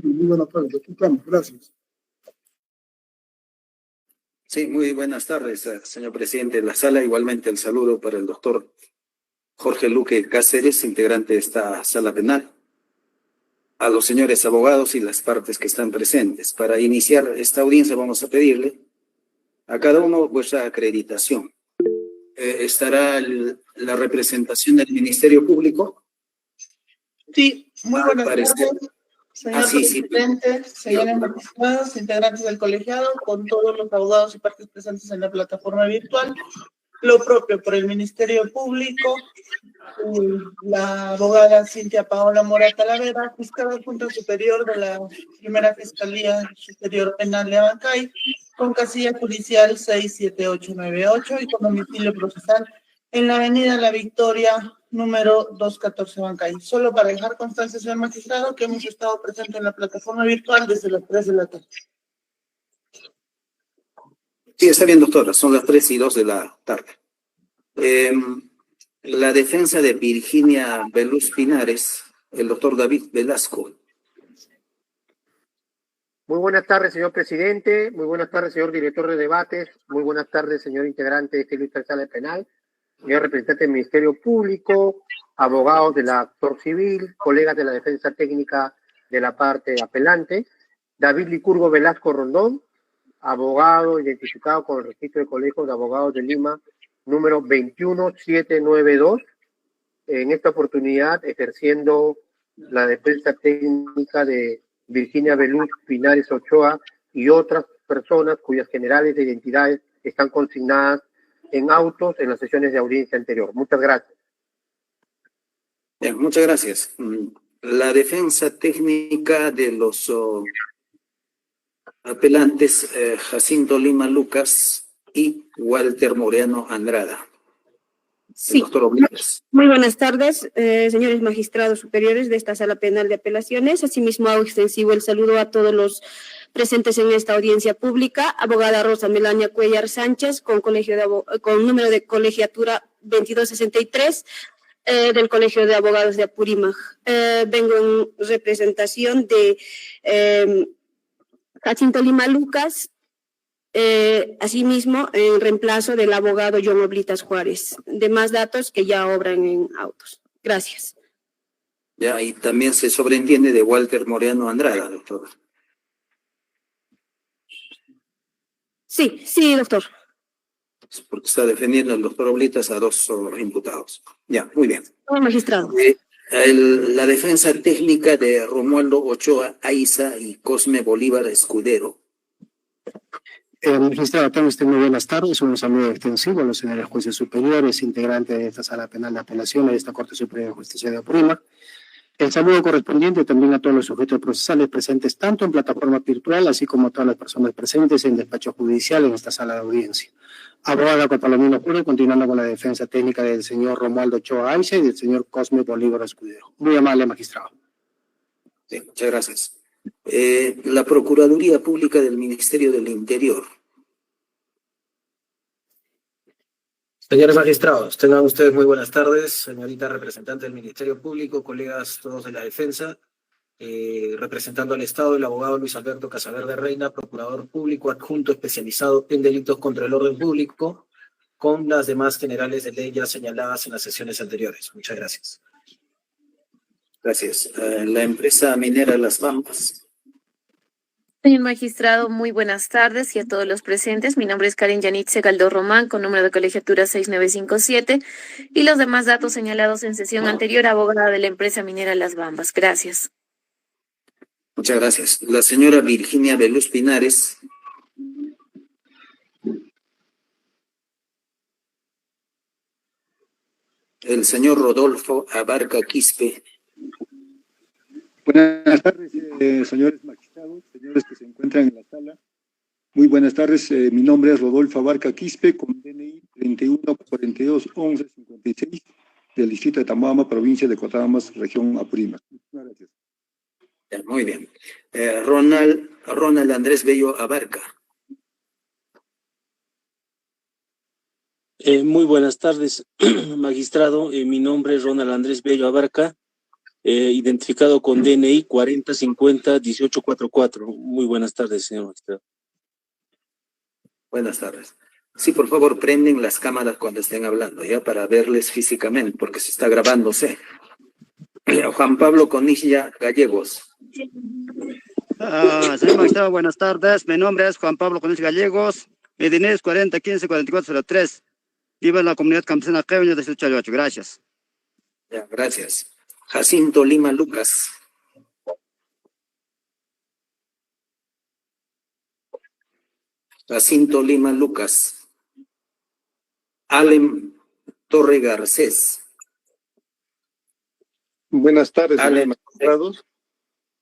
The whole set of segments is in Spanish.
Muy buenas tardes, aquí estamos, gracias. Sí, muy buenas tardes, señor presidente de la sala. Igualmente el saludo para el doctor Jorge Luque Cáceres, integrante de esta sala penal, a los señores abogados y las partes que están presentes. Para iniciar esta audiencia vamos a pedirle a cada uno vuestra acreditación. ¿Estará la representación del Ministerio Público? Sí, muy buenas Parece. tardes, señor presidente, señores magistrados, integrantes del colegiado, con todos los abogados y partes presentes en la plataforma virtual. Lo propio por el Ministerio Público, la abogada Cintia Paola Mora Talavera, fiscal adjunta superior de la Primera Fiscalía Superior Penal de Abancay, con casilla judicial 67898 y con domicilio procesal en la avenida La Victoria, número 214 Bancay. Solo para dejar constancia, señor magistrado, que hemos estado presentes en la plataforma virtual desde las 3 de la tarde. Sí, está bien, doctora, son las 3:02 de la tarde. La defensa de Virginia Veluz Pinares, el doctor David Velasco. Muy buenas tardes, señor presidente. Muy buenas tardes, señor director de debates. Muy buenas tardes, señor integrante de esta ilustre sala penal, señor representante del Ministerio Público, abogados del actor civil, colegas de la defensa técnica de la parte apelante, David Licurgo Velasco Rondón, abogado identificado con el registro de colegios de abogados de Lima, número 21792, en esta oportunidad ejerciendo la defensa técnica de Virginia Veluz Pinares Ochoa y otras personas cuyas generales de identidades están consignadas en autos en las sesiones de audiencia anterior. Muchas gracias. Bien, muchas gracias. La defensa técnica de los apelantes Jacinto Lima Lucas y Walter Moreno Andrada. Sí. Muy buenas tardes, señores magistrados superiores de esta sala penal de apelaciones. Asimismo, hago extensivo el saludo a todos los presentes en esta audiencia pública. Abogada Rosa Melania Cuellar Sánchez, con número de colegiatura 2263 del Colegio de Abogados de Apurímac. Vengo en representación de Jacinto Lima Lucas, asimismo, en reemplazo del abogado John Oblitas Juárez. Demás datos que ya obran en autos. Gracias. Ya, y también se sobreentiende de Walter Moreno Andrada, doctor. Sí, doctor. Porque está defendiendo el doctor Oblitas a dos imputados. Ya, muy bien. Magistrado. La defensa técnica de Romualdo Ochoa Aiza y Cosme Bolívar Escudero. Magistrado, tengo usted muy buenas tardes. Un saludo extensivo a los señores jueces superiores, integrantes de esta sala penal de apelaciones de esta Corte Superior de Justicia de Apurímac. El saludo correspondiente también a todos los sujetos procesales presentes tanto en plataforma virtual, así como a todas las personas presentes en despacho judicial en esta sala de audiencia. Abogada Palomino Puro, continuando con la defensa técnica del señor Romualdo Ochoa Aiza y del señor Cosme Bolívar Escudero. Muy amable, magistrado. Sí, muchas gracias. La Procuraduría Pública del Ministerio del Interior. Señores magistrados, tengan ustedes muy buenas tardes, señorita representante del Ministerio Público, colegas todos de la defensa, representando al Estado, el abogado Luis Alberto Casaverde Reina, procurador público adjunto especializado en delitos contra el orden público, con las demás generales de ley ya señaladas en las sesiones anteriores. Muchas gracias. Gracias. La empresa minera Las Bambas. Señor magistrado, muy buenas tardes y a todos los presentes. Mi nombre es Karen Yanitze Galdó Román, con número de colegiatura 6957 y los demás datos señalados en sesión anterior, abogada de la empresa minera Las Bambas. Gracias. Muchas gracias. La señora Virginia Veluz Pinares. El señor Rodolfo Abarca Quispe. Buenas tardes, señores magistrados, señores que se encuentran en la sala. Muy buenas tardes, mi nombre es Rodolfo Abarca Quispe, con DNI 31421156 del distrito de Tamboama, provincia de Cotabambas, región Apurímac. Muchas gracias. Muy bien. Ronald Andrés Bello Abarca. Muy buenas tardes, magistrado. Mi nombre es Ronald Andrés Bello Abarca, identificado con DNI 4050-1844. Muy buenas tardes, señor magistrado. Buenas tardes. Sí, por favor, prenden las cámaras cuando estén hablando, ya, para verles físicamente, porque se está grabándose. Juan Pablo Conilla Gallegos. Señor magistrado, buenas tardes. Mi nombre es Juan Pablo Conilla Gallegos. Mi DNI es 4015-4403. Vivo en la comunidad campesina Queveño de Chaluacho. Gracias. Ya, gracias. Jacinto Lima Lucas. Jacinto Lima Lucas. Alem Torre Garcés. Buenas tardes, señores Alem. magistrados.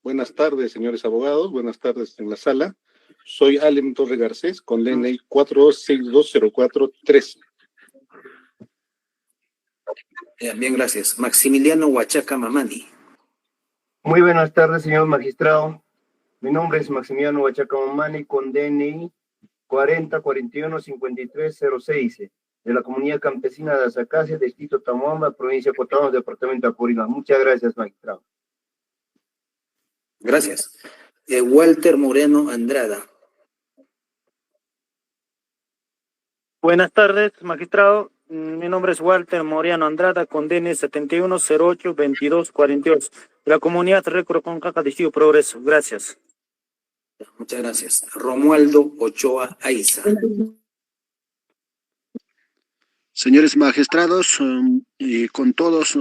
Buenas tardes, señores abogados. Buenas tardes en la sala. Soy Alem Torre Garcés con DNI 42620413. Bien, gracias. Maximiliano Huachaca Mamani. Muy buenas tardes, señor magistrado. Mi nombre es Maximiliano Huachaca Mamani con DNI 4041-5306 de la comunidad campesina de Azacasia, distrito Tamuamba, provincia de Cotón, departamento de Apurímac. Muchas gracias, magistrado. Gracias. Walter Moreno Andrada. Buenas tardes, magistrado. Mi nombre es Walter Moriano Andrada, con DNI 7108-2248, de la comunidad Récord con Caca, Distrito Progreso. Gracias. Muchas gracias. Romualdo Ochoa Aiza. Señores magistrados, y con todos,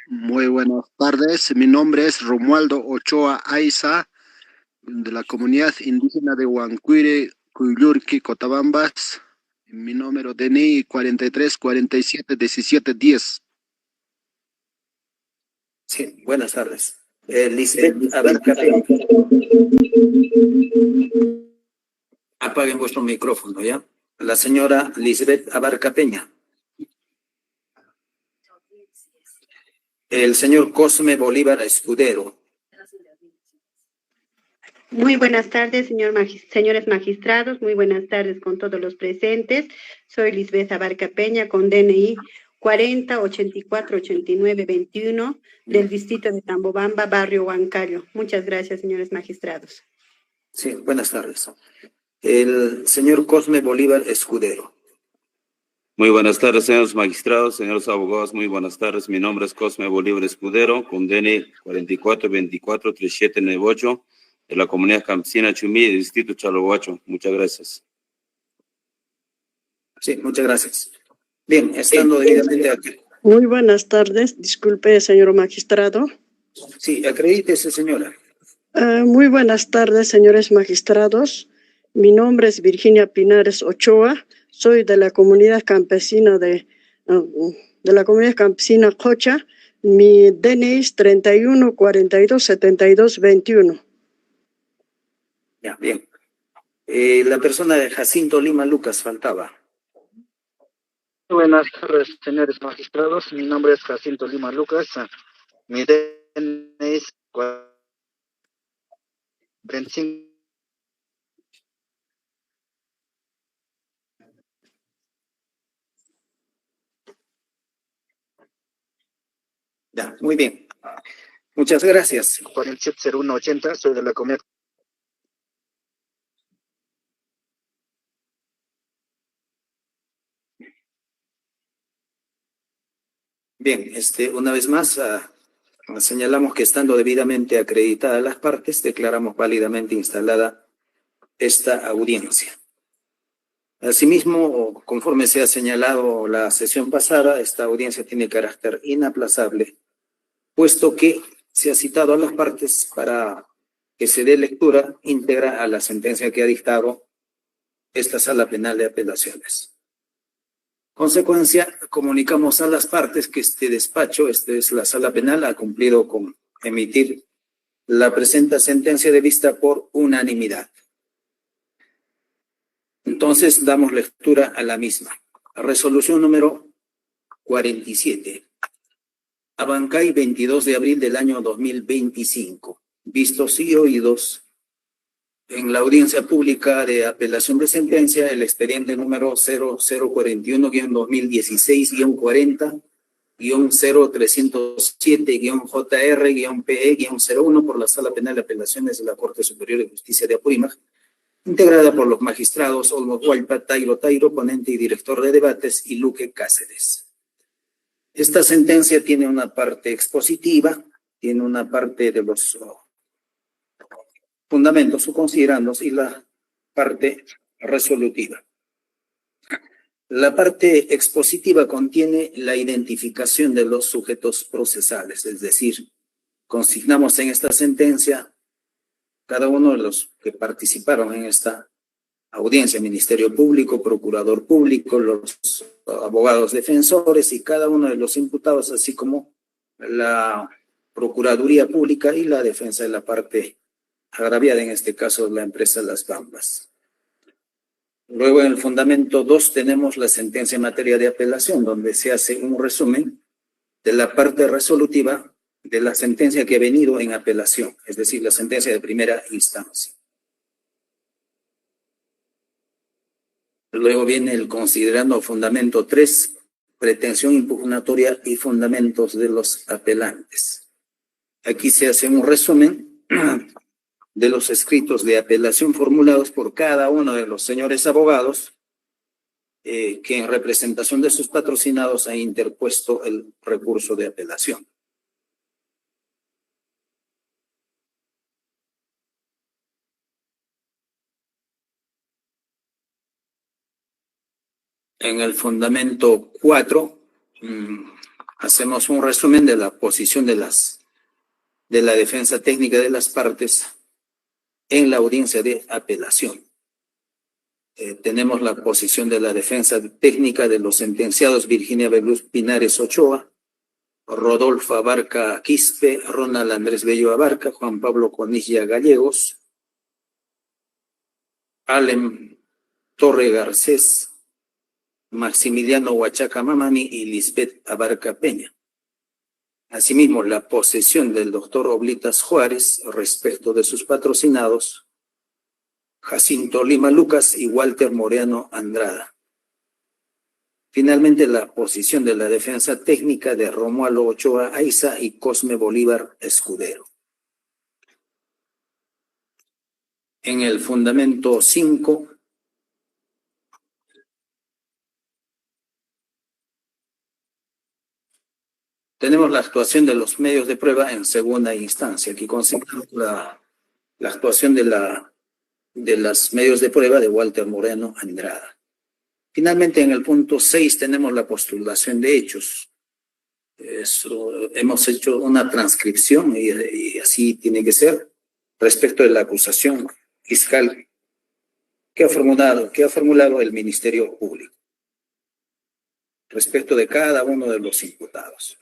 muy buenas tardes. Mi nombre es Romualdo Ochoa Aiza, de la comunidad indígena de Huancuire, Cuyurqui, Cotabambas. Mi número DNI 43471710. Sí, buenas tardes. Lisbeth Abarca Peña. Apaguen vuestro micrófono, ¿ya? La señora Lisbeth Abarca Peña. El señor Cosme Bolívar Escudero. Muy buenas tardes, señores magistrados. Muy buenas tardes con todos los presentes. Soy Lisbeth Abarca Peña con DNI 40848921 del distrito de Tambobamba, barrio Huancayo. Muchas gracias, señores magistrados. Sí, buenas tardes. El señor Cosme Bolívar Escudero. Muy buenas tardes, señores magistrados, señores abogados, muy buenas tardes. Mi nombre es Cosme Bolívar Escudero, con DNI 44243798, de la comunidad campesina Chumí, del distrito Chalohuacho. Muchas gracias. Sí, muchas gracias. Bien, estando debidamente aquí. Muy buenas tardes, disculpe, señor magistrado. Sí, acredítese, señora. Muy buenas tardes, señores magistrados. Mi nombre es Virginia Pinares Ochoa. Soy de la comunidad campesina de la comunidad campesina Cocha. Mi DNI es 31427221. Ya, bien. La persona de Jacinto Lima Lucas faltaba. Buenas tardes, señores magistrados. Mi nombre es Jacinto Lima Lucas. Mi DNI es 25. Ya, muy bien. Muchas gracias. 470180, soy de la comunidad. Bien, una vez más, señalamos que estando debidamente acreditadas las partes, declaramos válidamente instalada esta audiencia. Asimismo, conforme se ha señalado la sesión pasada, esta audiencia tiene carácter inaplazable, puesto que se ha citado a las partes para que se dé lectura íntegra a la sentencia que ha dictado esta Sala Penal de Apelaciones. Consecuencia, comunicamos a las partes que este despacho, es la Sala Penal, ha cumplido con emitir la presente sentencia de vista por unanimidad. Entonces, damos lectura a la misma. Resolución número 47. Abancay, 22 de abril del año 2025. Vistos y oídos, en la audiencia pública de apelación de sentencia, el expediente número 0041-2016-40, 0307-JR-PE-01 por la Sala Penal de Apelaciones de la Corte Superior de Justicia de Apurímac, integrada por los magistrados Olmos Hualpa, Tairo, ponente y director de debates, y Luque Cáceres. Esta sentencia tiene una parte expositiva, tiene una parte de los fundamentos o considerandos y la parte resolutiva. La parte expositiva contiene la identificación de los sujetos procesales, es decir, consignamos en esta sentencia cada uno de los que participaron en esta audiencia, Ministerio Público, Procurador Público, los abogados defensores y cada uno de los imputados, así como la Procuraduría Pública y la defensa de la parte agraviada, en este caso la empresa Las Bambas. Luego, en el fundamento 2 tenemos la sentencia en materia de apelación, donde se hace un resumen de la parte resolutiva de la sentencia que ha venido en apelación, es decir, la sentencia de primera instancia. Luego viene el considerando fundamento 3, pretensión impugnatoria y fundamentos de los apelantes. Aquí se hace un resumen de los escritos de apelación formulados por cada uno de los señores abogados que en representación de sus patrocinados ha interpuesto el recurso de apelación. En el fundamento 4 hacemos un resumen de la posición de la defensa técnica de las partes en la audiencia de apelación. Tenemos la posición de la defensa técnica de los sentenciados Virginia Veluz Pinares Ochoa, Rodolfo Abarca Quispe, Ronald Andrés Bello Abarca, Juan Pablo Conilla Gallegos, Alem Torre Garcés, Maximiliano Huachaca Mamani y Lisbeth Abarca Peña. Asimismo, la posesión del doctor Oblitas Juárez respecto de sus patrocinados, Jacinto Lima Lucas y Walter Moreano Andrada. Finalmente, la posición de la defensa técnica de Romualdo Ochoa Aiza y Cosme Bolívar Escudero. En el fundamento 5, tenemos la actuación de los medios de prueba en segunda instancia. Aquí consideramos la actuación de los medios de prueba de Walter Moreno Andrada. Finalmente, en el punto 6 tenemos la postulación de hechos. Hemos hecho una transcripción y así tiene que ser respecto de la acusación fiscal que ha formulado el Ministerio Público respecto de cada uno de los imputados.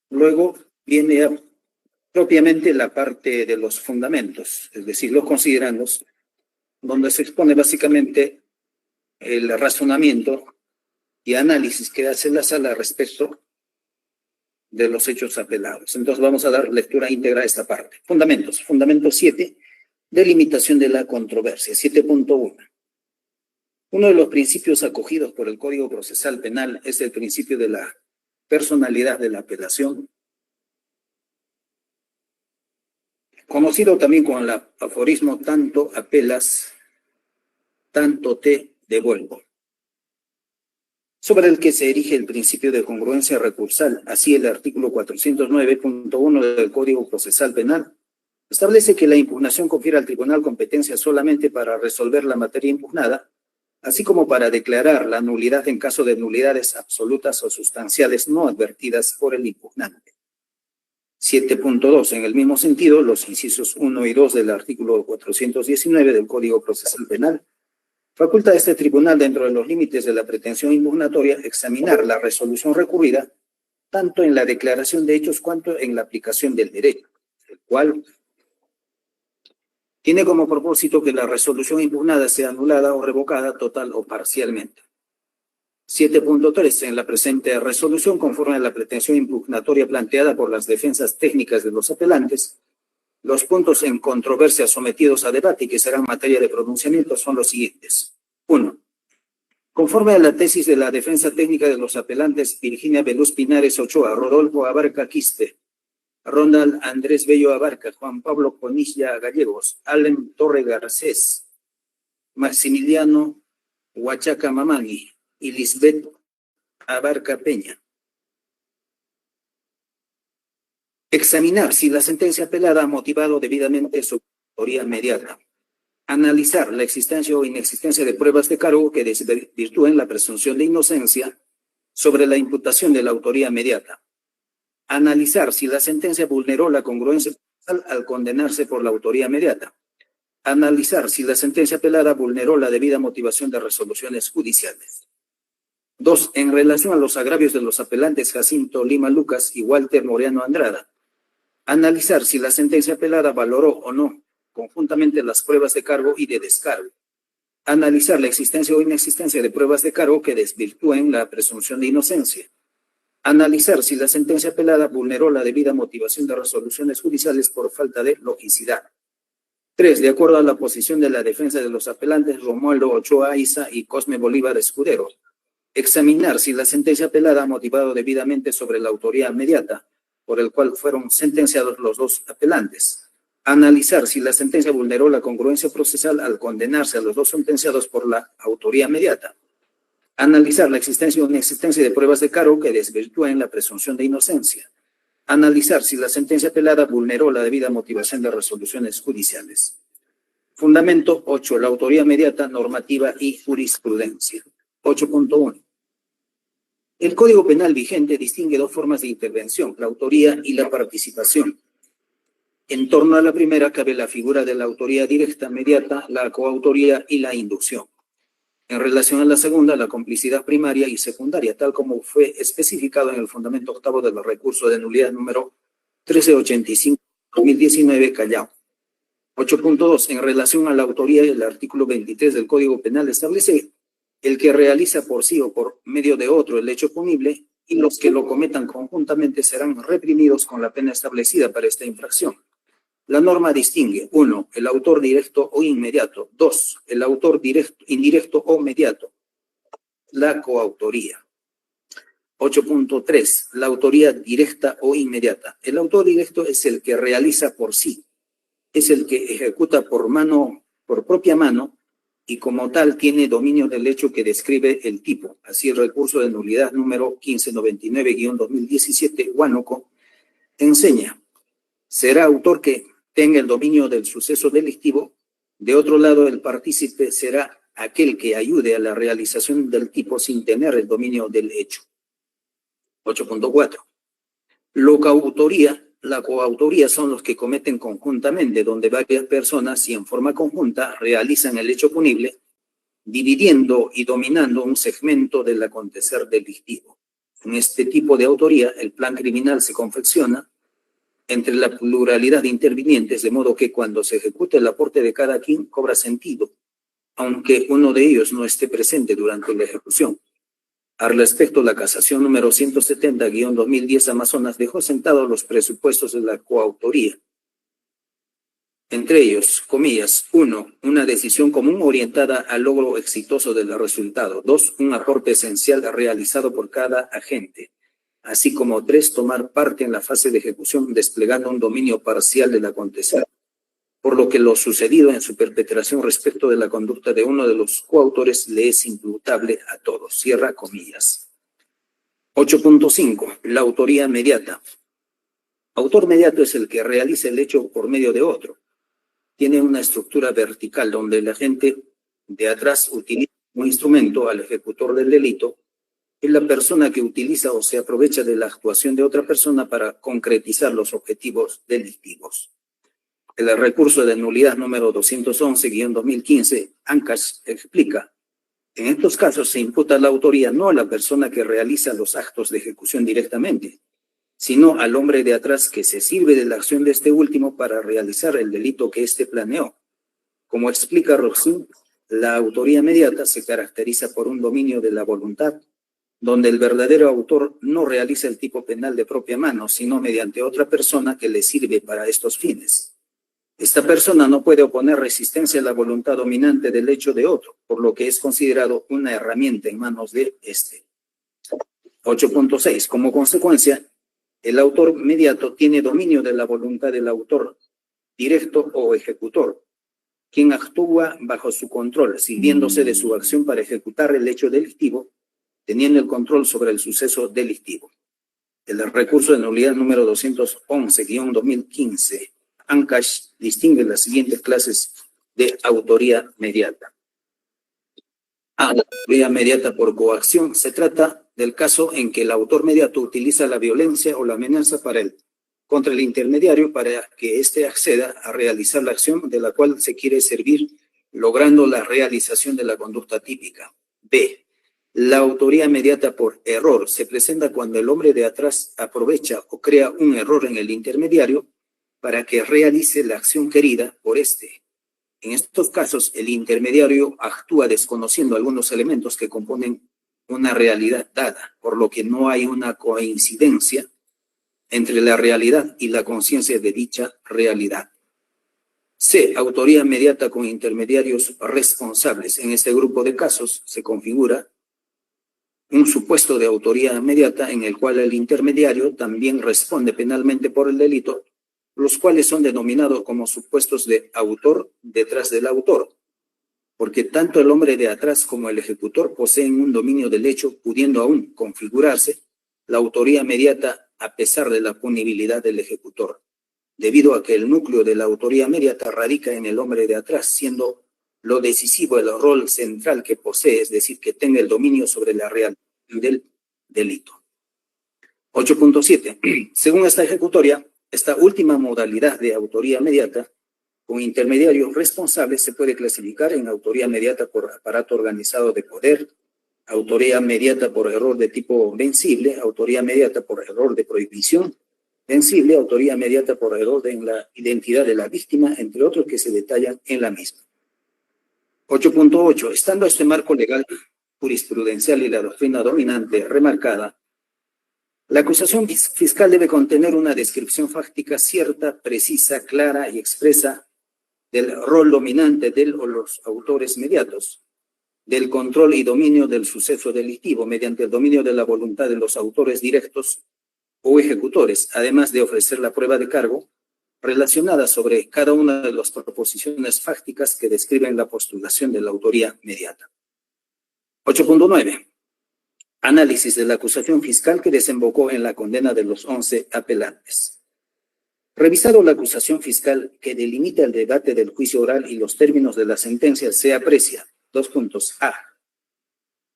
Luego viene propiamente la parte de los fundamentos, es decir, los considerandos, donde se expone básicamente el razonamiento y análisis que hace la sala respecto de los hechos apelados. Entonces vamos a dar lectura íntegra a esta parte. Fundamentos. Fundamento 7, delimitación de la controversia. 7.1. Uno de los principios acogidos por el Código Procesal Penal es el principio de la personalidad de la apelación, conocido también con el aforismo tanto apelas, tanto te devuelvo, sobre el que se erige el principio de congruencia recursal. Así, el artículo 409.1 del Código Procesal Penal establece que la impugnación confiere al tribunal competencia solamente para resolver la materia impugnada, así como para declarar la nulidad en caso de nulidades absolutas o sustanciales no advertidas por el impugnante. 7.2. En el mismo sentido, los incisos 1 y 2 del artículo 419 del Código Procesal Penal faculta a este tribunal, dentro de los límites de la pretensión impugnatoria, examinar la resolución recurrida tanto en la declaración de hechos cuanto en la aplicación del derecho, el cual tiene como propósito que la resolución impugnada sea anulada o revocada total o parcialmente. 7.3. En la presente resolución, conforme a la pretensión impugnatoria planteada por las defensas técnicas de los apelantes, los puntos en controversia sometidos a debate y que serán materia de pronunciamiento son los siguientes. 1. Conforme a la tesis de la defensa técnica de los apelantes Virginia Veluz Pinares Ochoa, Rodolfo Abarca Quispe, Ronald Andrés Bello Abarca, Juan Pablo Conilla Gallegos, Allen Torre Garcés, Maximiliano Huachaca Mamani y Lisbeth Abarca Peña. Examinar si la sentencia apelada ha motivado debidamente su autoría inmediata. Analizar la existencia o inexistencia de pruebas de cargo que desvirtúen la presunción de inocencia sobre la imputación de la autoría inmediata. Analizar si la sentencia vulneró la congruencia al condenarse por la autoría inmediata. Analizar si la sentencia apelada vulneró la debida motivación de resoluciones judiciales. 2. En relación a los agravios de los apelantes Jacinto Lima Lucas y Walter Moreano Andrada. Analizar si la sentencia apelada valoró o no conjuntamente las pruebas de cargo y de descargo. Analizar la existencia o inexistencia de pruebas de cargo que desvirtúen la presunción de inocencia. Analizar si la sentencia apelada vulneró la debida motivación de resoluciones judiciales por falta de logicidad. 3. De acuerdo a la posición de la defensa de los apelantes Romualdo Ochoa Aiza y Cosme Bolívar Escudero, examinar si la sentencia apelada ha motivado debidamente sobre la autoría inmediata, por el cual fueron sentenciados los dos apelantes. Analizar si la sentencia vulneró la congruencia procesal al condenarse a los dos sentenciados por la autoría inmediata. Analizar la existencia o inexistencia de pruebas de cargo que desvirtúen la presunción de inocencia. Analizar si la sentencia apelada vulneró la debida motivación de resoluciones judiciales. Fundamento 8. La autoría inmediata, normativa y jurisprudencia. 8.1. El Código Penal vigente distingue dos formas de intervención, la autoría y la participación. En torno a la primera cabe la figura de la autoría directa, inmediata, la coautoría y la inducción. En relación a la segunda, la complicidad primaria y secundaria, tal como fue especificado en el fundamento octavo del recurso de nulidad número 1385-2019 Callao. 8.2. En relación a la autoría, el artículo 23 del Código Penal establece el que realiza por sí o por medio de otro el hecho punible y los que lo cometan conjuntamente serán reprimidos con la pena establecida para esta infracción. La norma distingue: 1. El autor directo o inmediato. 2. El autor indirecto o mediato. La coautoría. 8.3. La autoría directa o inmediata. El autor directo es el que realiza por sí. Es el que ejecuta por propia mano y como tal tiene dominio del hecho que describe el tipo. Así el recurso de nulidad número 1599-2017 Huánuco enseña: será autor que tenga el dominio del suceso delictivo. De otro lado, el partícipe será aquel que ayude a la realización del tipo sin tener el dominio del hecho. 8.4. La coautoría son los que cometen conjuntamente, donde varias personas y en forma conjunta realizan el hecho punible, dividiendo y dominando un segmento del acontecer delictivo. En este tipo de autoría, el plan criminal se confecciona entre la pluralidad de intervinientes, de modo que cuando se ejecuta el aporte de cada quien cobra sentido, aunque uno de ellos no esté presente durante la ejecución. Al respecto, la casación número 170-2010 Amazonas dejó sentados los presupuestos de la coautoría. Entre ellos, comillas: 1. Una decisión común orientada al logro exitoso del resultado. 2. Un aporte esencial realizado por cada agente. Así como 3, tomar parte en la fase de ejecución desplegando un dominio parcial del acontecer, por lo que lo sucedido en su perpetración respecto de la conducta de uno de los coautores le es imputable a todos. Cierra comillas. 8.5. La autoría inmediata. Autor mediato es el que realiza el hecho por medio de otro. Tiene una estructura vertical donde el agente de atrás utiliza un instrumento al ejecutor del delito. Es la persona que utiliza o se aprovecha de la actuación de otra persona para concretizar los objetivos delictivos. El recurso de nulidad número 211-2015, ANCAS, explica: en estos casos se imputa la autoría no a la persona que realiza los actos de ejecución directamente, sino al hombre de atrás que se sirve de la acción de este último para realizar el delito que éste planeó. Como explica Roxin, la autoría inmediata se caracteriza por un dominio de la voluntad, donde el verdadero autor no realiza el tipo penal de propia mano, sino mediante otra persona que le sirve para estos fines. Esta persona no puede oponer resistencia a la voluntad dominante del hecho de otro, por lo que es considerado una herramienta en manos de este. 8.6. Como consecuencia, el autor mediato tiene dominio de la voluntad del autor directo o ejecutor, quien actúa bajo su control, sirviéndose de su acción para ejecutar el hecho delictivo, teniendo el control sobre el suceso delictivo. El recurso de nulidad número 211-2015, ANCASH, distingue las siguientes clases de autoría mediata. A. La autoría mediata por coacción. Se trata del caso en que el autor mediato utiliza la violencia o la amenaza contra el intermediario para que éste acceda a realizar la acción de la cual se quiere servir, logrando la realización de la conducta típica. B. La autoría mediata por error se presenta cuando el hombre de atrás aprovecha o crea un error en el intermediario para que realice la acción querida por este. En estos casos, el intermediario actúa desconociendo algunos elementos que componen una realidad dada, por lo que no hay una coincidencia entre la realidad y la conciencia de dicha realidad. C. Autoría mediata con intermediarios responsables. En este grupo de casos se configura un supuesto de autoría mediata en el cual el intermediario también responde penalmente por el delito, los cuales son denominados como supuestos de autor detrás del autor, porque tanto el hombre de atrás como el ejecutor poseen un dominio del hecho, pudiendo aún configurarse la autoría mediata a pesar de la punibilidad del ejecutor, debido a que el núcleo de la autoría mediata radica en el hombre de atrás, siendo lo decisivo el rol central que posee, es decir, que tenga el dominio sobre la realidad del delito. 8.7. Según esta ejecutoria, esta última modalidad de autoría mediata con intermediarios responsables se puede clasificar en autoría mediata por aparato organizado de poder, autoría mediata por error de tipo vencible, autoría mediata por error de prohibición vencible, autoría mediata por error en la identidad de la víctima, entre otros que se detallan en la misma. 8.8. Estando este marco legal, jurisprudencial y la doctrina dominante remarcada, la acusación fiscal debe contener una descripción fáctica cierta, precisa, clara y expresa del rol dominante del o los autores mediatos, del control y dominio del suceso delictivo mediante el dominio de la voluntad de los autores directos o ejecutores, además de ofrecer la prueba de cargo relacionada sobre cada una de las proposiciones fácticas que describen la postulación de la autoría mediata. 8.9. Análisis de la acusación fiscal que desembocó en la condena de los 11 apelantes. Revisado la acusación fiscal que delimita el debate del juicio oral y los términos de la sentencia, se aprecia, 2 puntos. A.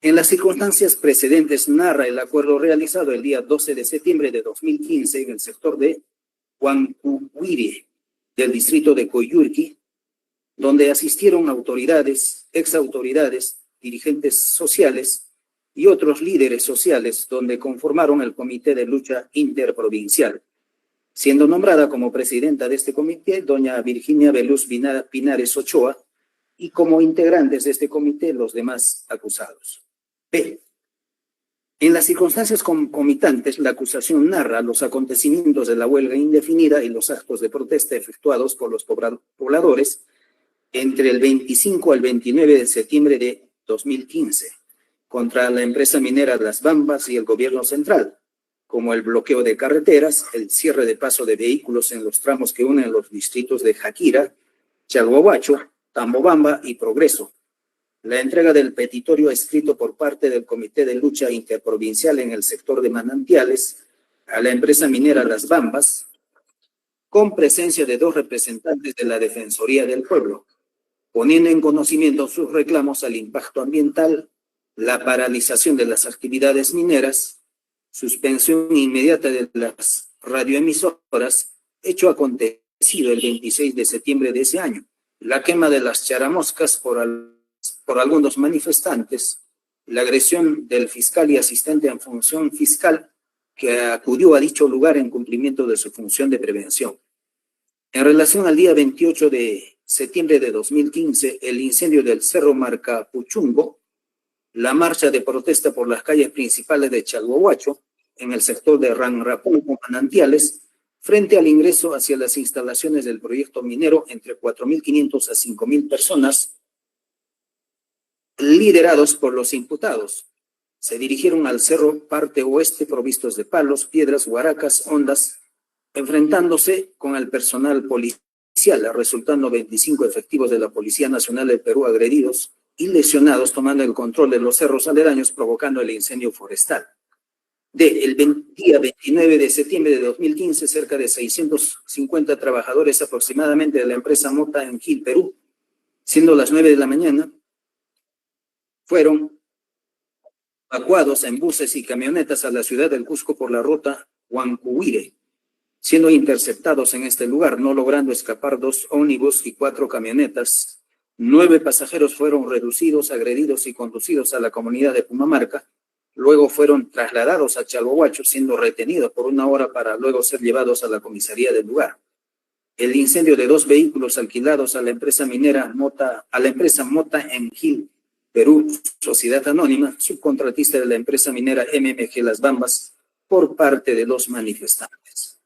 En las circunstancias precedentes narra el acuerdo realizado el día 12 de septiembre de 2015 en el sector de Huancuhuire del distrito de Coyurqui, donde asistieron autoridades, exautoridades, dirigentes sociales y otros líderes sociales, donde conformaron el Comité de Lucha Interprovincial, siendo nombrada como presidenta de este comité doña Virginia Veluz Pinares Ochoa y como integrantes de este comité los demás acusados. B. En las circunstancias concomitantes, la acusación narra los acontecimientos de la huelga indefinida y los actos de protesta efectuados por los pobladores entre el 25 al 29 de septiembre de 2015 contra la empresa minera Las Bambas y el gobierno central, como el bloqueo de carreteras, el cierre de paso de vehículos en los tramos que unen los distritos de Jaquira, Chalhuahuacho, Tambobamba y Progreso, la entrega del petitorio escrito por parte del Comité de Lucha Interprovincial en el sector de manantiales a la empresa minera Las Bambas, con presencia de 2 representantes de la Defensoría del Pueblo, poniendo en conocimiento sus reclamos al impacto ambiental, la paralización de las actividades mineras, suspensión inmediata de las radioemisoras, hecho acontecido el 26 de septiembre de ese año, la quema de las charamoscas por algunos manifestantes, la agresión del fiscal y asistente en función fiscal que acudió a dicho lugar en cumplimiento de su función de prevención. En relación al día 28 de septiembre de 2015, el incendio del Cerro Marcapuchungo, la marcha de protesta por las calles principales de Chalhuahuacho, en el sector de Ranrapungo Manantiales, frente al ingreso hacia las instalaciones del proyecto minero entre 4.500 a 5.000 personas, liderados por los imputados. Se dirigieron al cerro parte oeste provistos de palos, piedras, huaracas, hondas, enfrentándose con el personal policial, resultando 25 efectivos de la Policía Nacional del Perú agredidos y lesionados, tomando el control de los cerros aledaños, provocando el incendio forestal. El día 29 de septiembre de 2015, cerca de 650 trabajadores aproximadamente de la empresa Mota en Gil, Perú, siendo las 9 de la mañana, fueron evacuados en buses y camionetas a la ciudad del Cusco por la ruta Huancuire, siendo interceptados en este lugar, no logrando escapar 2 ómnibus y 4 camionetas. 9 pasajeros fueron reducidos, agredidos y conducidos a la comunidad de Pumamarca. Luego fueron trasladados a Chalhuahuacho, siendo retenidos por 1 hora para luego ser llevados a la comisaría del lugar. El incendio de 2 vehículos alquilados a la empresa minera Mota, en Gil, Perú, Sociedad Anónima, subcontratista de la empresa minera MMG Las Bambas, por parte de los manifestantes.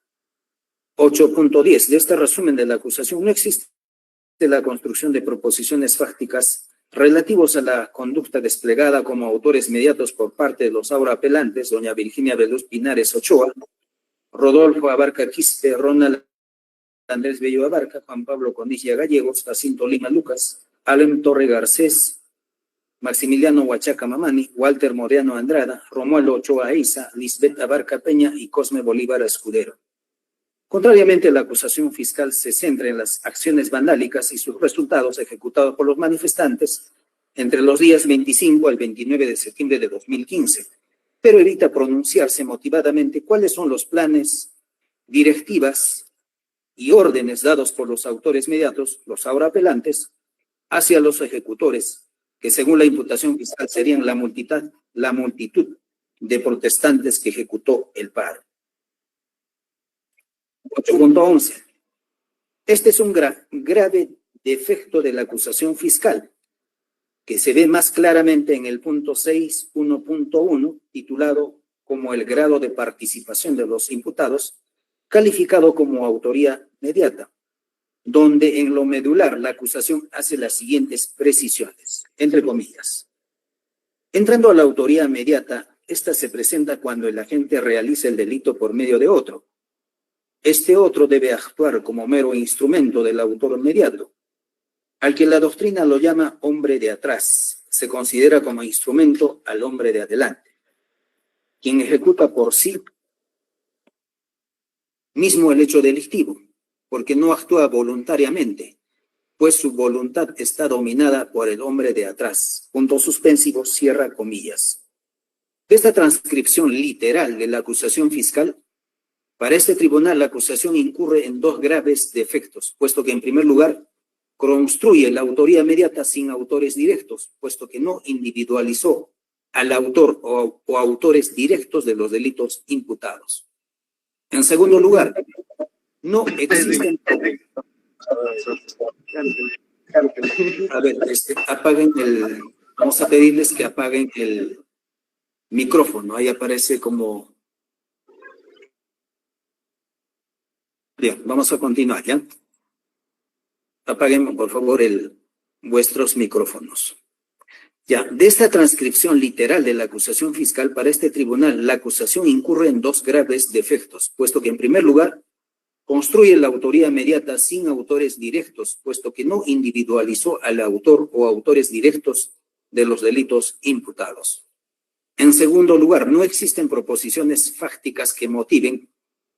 8.10. De este resumen de la acusación no existe la construcción de proposiciones fácticas relativos a la conducta desplegada como autores mediatos por parte de los ahora apelantes, doña Virginia Veluz Pinares Ochoa, Rodolfo Abarca Quispe, Ronald Andrés Bello Abarca, Juan Pablo Conilla Gallegos, Jacinto Lima Lucas, Alem Torre Garcés, Maximiliano Huachaca Mamani, Walter Moreano Andrada, Romualdo Ochoa Eiza, Lisbeth Abarca Peña y Cosme Bolívar Escudero. Contrariamente, la acusación fiscal se centra en las acciones vandálicas y sus resultados ejecutados por los manifestantes entre los días 25 al 29 de septiembre de 2015, pero evita pronunciarse motivadamente cuáles son los planes, directivas y órdenes dados por los autores mediatos, los ahora apelantes, hacia los ejecutores, que según la imputación fiscal serían la multitud de protestantes que ejecutó el paro. 8.11. Este es un grave defecto de la acusación fiscal, que se ve más claramente en el punto 6.1.1, titulado como el grado de participación de los imputados, calificado como autoría mediata, donde en lo medular la acusación hace las siguientes precisiones, entre comillas. Entrando a la autoría mediata, esta se presenta cuando el agente realiza el delito por medio de otro. Este otro debe actuar como mero instrumento del autor mediato, al que la doctrina lo llama hombre de atrás. Se considera como instrumento al hombre de adelante, quien ejecuta por sí mismo el hecho delictivo, porque no actúa voluntariamente, pues su voluntad está dominada por el hombre de atrás. Punto suspensivo, cierra comillas. De esta transcripción literal de la acusación fiscal, para este tribunal la acusación incurre en 2 graves defectos, puesto que en primer lugar construye la autoría mediata sin autores directos, puesto que no individualizó al autor o autores directos de los delitos imputados. En segundo lugar, no existen... A ver, vamos a pedirles que apaguen el micrófono, ahí aparece como... Bien, vamos a continuar, ¿ya? Apaguen, por favor, vuestros micrófonos. Ya, de esta transcripción literal de la acusación fiscal para este tribunal, la acusación incurre en 2 graves defectos, puesto que en primer lugar, construye la autoría mediata sin autores directos, puesto que no individualizó al autor o autores directos de los delitos imputados. En segundo lugar, no existen proposiciones fácticas que motiven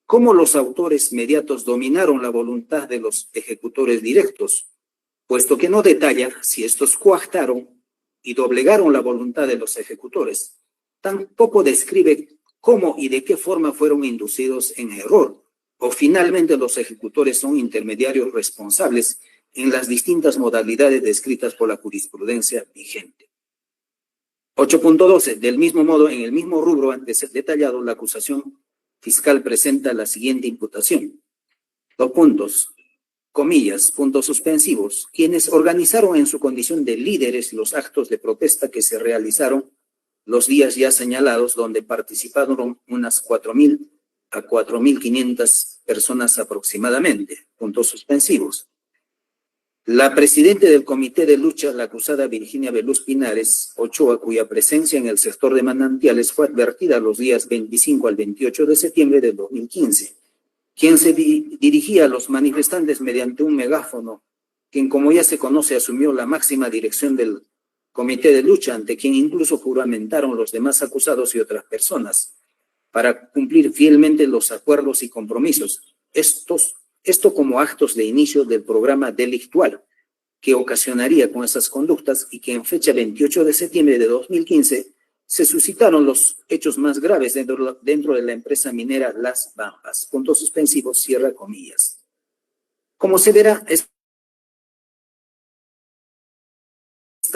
cómo los autores mediatos dominaron la voluntad de los ejecutores directos, puesto que no detalla si estos coactaron y doblegaron la voluntad de los ejecutores. Tampoco describe cómo y de qué forma fueron inducidos en error, o finalmente los ejecutores son intermediarios responsables en las distintas modalidades descritas por la jurisprudencia vigente. 8.12. Del mismo modo, en el mismo rubro antes detallado, la acusación fiscal presenta la siguiente imputación. 2 puntos, comillas, puntos suspensivos, quienes organizaron en su condición de líderes los actos de protesta que se realizaron los días ya señalados, donde participaron unas 4.000 a 4.500 personas aproximadamente. Puntos suspensivos. La presidenta del Comité de Lucha, la acusada Virginia Veluz Pinares Ochoa, cuya presencia en el sector de manantiales fue advertida los días 25 al 28 de septiembre del 2015, quien se dirigía a los manifestantes mediante un megáfono, quien, como ya se conoce, asumió la máxima dirección del Comité de Lucha, ante quien incluso juramentaron los demás acusados y otras personas, para cumplir fielmente los acuerdos y compromisos. Esto como actos de inicio del programa delictual que ocasionaría con esas conductas y que en fecha 28 de septiembre de 2015 se suscitaron los hechos más graves dentro de la empresa minera Las Bambas. Puntos suspensivos, cierra comillas. Como se verá, esta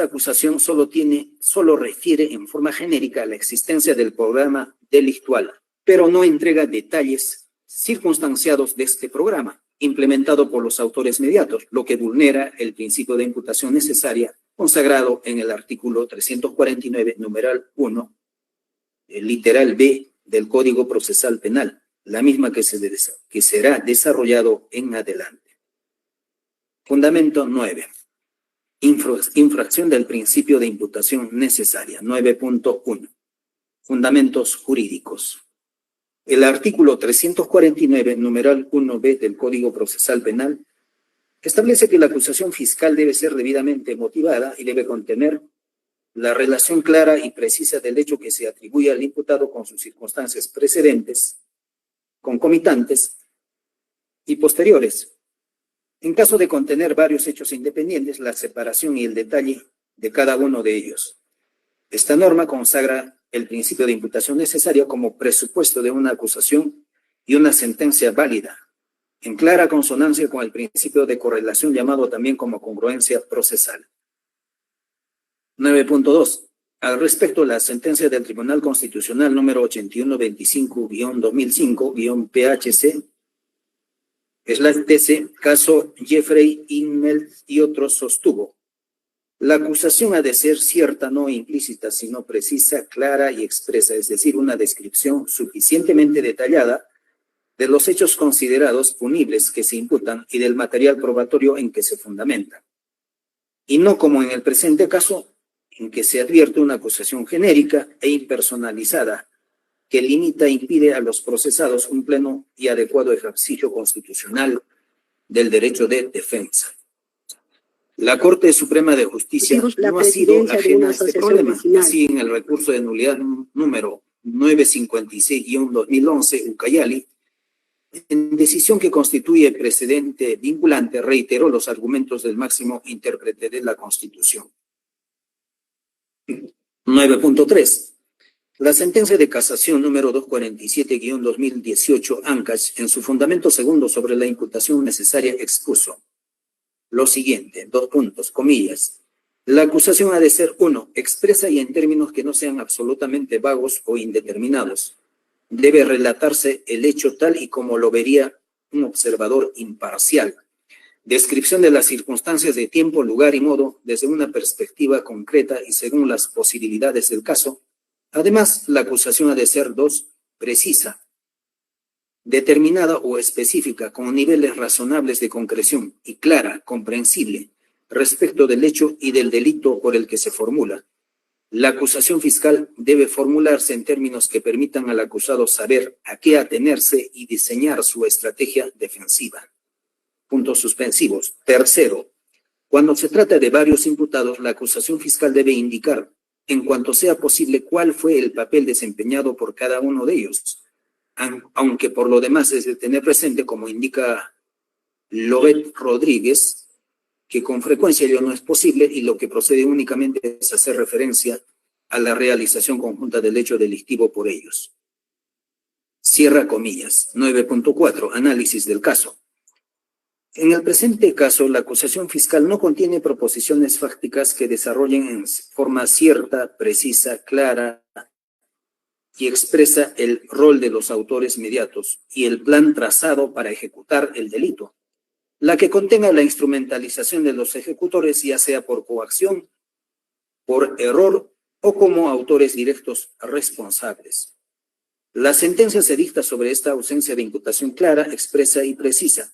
acusación solo refiere en forma genérica a la existencia del programa delictual, pero no entrega detalles circunstanciados de este programa, implementado por los autores mediatos, lo que vulnera el principio de imputación necesaria consagrado en el artículo 349, numeral 1, el literal B del Código Procesal Penal, la misma que será desarrollado en adelante. Fundamento 9. Infracción del principio de imputación necesaria. 9.1. Fundamentos jurídicos. El artículo 349, numeral 1b del Código Procesal Penal establece que la acusación fiscal debe ser debidamente motivada y debe contener la relación clara y precisa del hecho que se atribuye al imputado con sus circunstancias precedentes, concomitantes y posteriores. En caso de contener varios hechos independientes, la separación y el detalle de cada uno de ellos. Esta norma consagra el principio de imputación necesaria como presupuesto de una acusación y una sentencia válida, en clara consonancia con el principio de correlación llamado también como congruencia procesal. 9.2. Al respecto, la sentencia del Tribunal Constitucional número 8125-2005-PHC, es la TC, caso Jeffrey Inmelt y otros, sostuvo: la acusación ha de ser cierta, no implícita, sino precisa, clara y expresa, es decir, una descripción suficientemente detallada de los hechos considerados punibles que se imputan y del material probatorio en que se fundamenta. Y no como en el presente caso, en que se advierte una acusación genérica e impersonalizada que limita e impide a los procesados un pleno y adecuado ejercicio constitucional del derecho de defensa. La Corte Suprema de Justicia no ha sido ajena a este problema. Así, en el recurso de nulidad número 956-2011, Ucayali, en decisión que constituye precedente vinculante, reiteró los argumentos del máximo intérprete de la Constitución. 9.3. La sentencia de casación número 247-2018, ANCACH, en su fundamento segundo sobre la imputación necesaria, expuso lo siguiente, 2 puntos, comillas. La acusación ha de ser, 1, expresa y en términos que no sean absolutamente vagos o indeterminados. Debe relatarse el hecho tal y como lo vería un observador imparcial. Descripción de las circunstancias de tiempo, lugar y modo desde una perspectiva concreta y según las posibilidades del caso. Además, la acusación ha de ser, 2, precisa, determinada o específica, con niveles razonables de concreción y clara, comprensible, respecto del hecho y del delito por el que se formula. La acusación fiscal debe formularse en términos que permitan al acusado saber a qué atenerse y diseñar su estrategia defensiva. Puntos suspensivos. Tercero, cuando se trata de varios imputados, la acusación fiscal debe indicar, en cuanto sea posible, cuál fue el papel desempeñado por cada uno de ellos, aunque por lo demás es de tener presente, como indica Lobet Rodríguez, que con frecuencia ello no es posible y lo que procede únicamente es hacer referencia a la realización conjunta del hecho delictivo por ellos. Cierra comillas. 9.4. Análisis del caso. En el presente caso, la acusación fiscal no contiene proposiciones fácticas que desarrollen en forma cierta, precisa, clara y expresa el rol de los autores mediatos y el plan trazado para ejecutar el delito, la que contenga la instrumentalización de los ejecutores, ya sea por coacción, por error o como autores directos responsables. La sentencia se dicta sobre esta ausencia de imputación clara, expresa y precisa,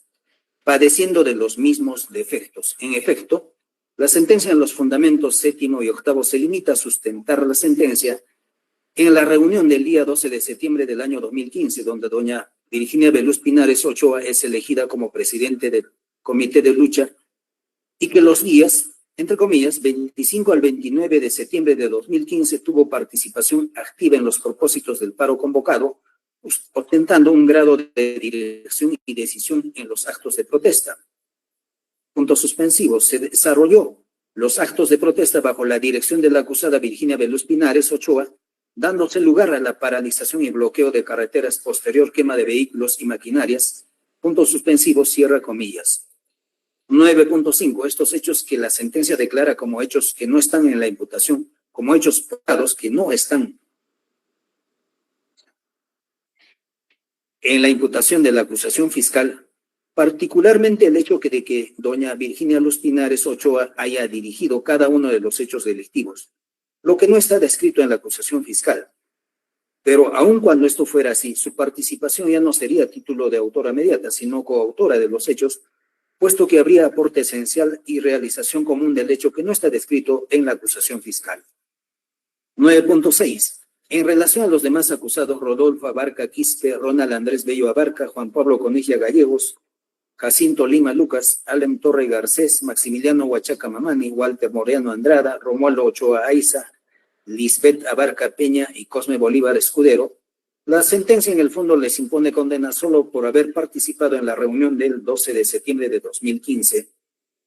padeciendo de los mismos defectos. En efecto, la sentencia en los fundamentos 7º y 8º se limita a sustentar la sentencia en la reunión del día 12 de septiembre del año 2015, donde doña Virginia Veluz Pinares Ochoa es elegida como presidente del Comité de Lucha y que los días, entre comillas, 25 al 29 de septiembre de 2015 tuvo participación activa en los propósitos del paro convocado, ostentando un grado de dirección y decisión en los actos de protesta. Puntos suspensivos. Se desarrolló los actos de protesta bajo la dirección de la acusada Virginia Veluz Pinares Ochoa, dándose lugar a la paralización y bloqueo de carreteras, posterior quema de vehículos y maquinarias. Puntos suspensivos, cierra comillas. 9.5. Estos hechos que la sentencia declara como hechos que no están en la imputación, como hechos probados que no están en la imputación de la acusación fiscal, particularmente el hecho de que doña Virginia Luz Pinares Ochoa haya dirigido cada uno de los hechos delictivos, lo que no está descrito en la acusación fiscal. Pero aun cuando esto fuera así, su participación ya no sería a título de autora inmediata, sino coautora de los hechos, puesto que habría aporte esencial y realización común del hecho que no está descrito en la acusación fiscal. 9.6. En relación a los demás acusados, Rodolfo Abarca Quispe, Ronald Andrés Bello Abarca, Juan Pablo Conilla Gallegos, Jacinto Lima Lucas, Alem Torre Garcés, Maximiliano Huachaca Mamani, Walter Moreano Andrada, Romualdo Ochoa Aiza, Lisbeth Abarca Peña y Cosme Bolívar Escudero, la sentencia en el fondo les impone condena solo por haber participado en la reunión del 12 de septiembre de 2015,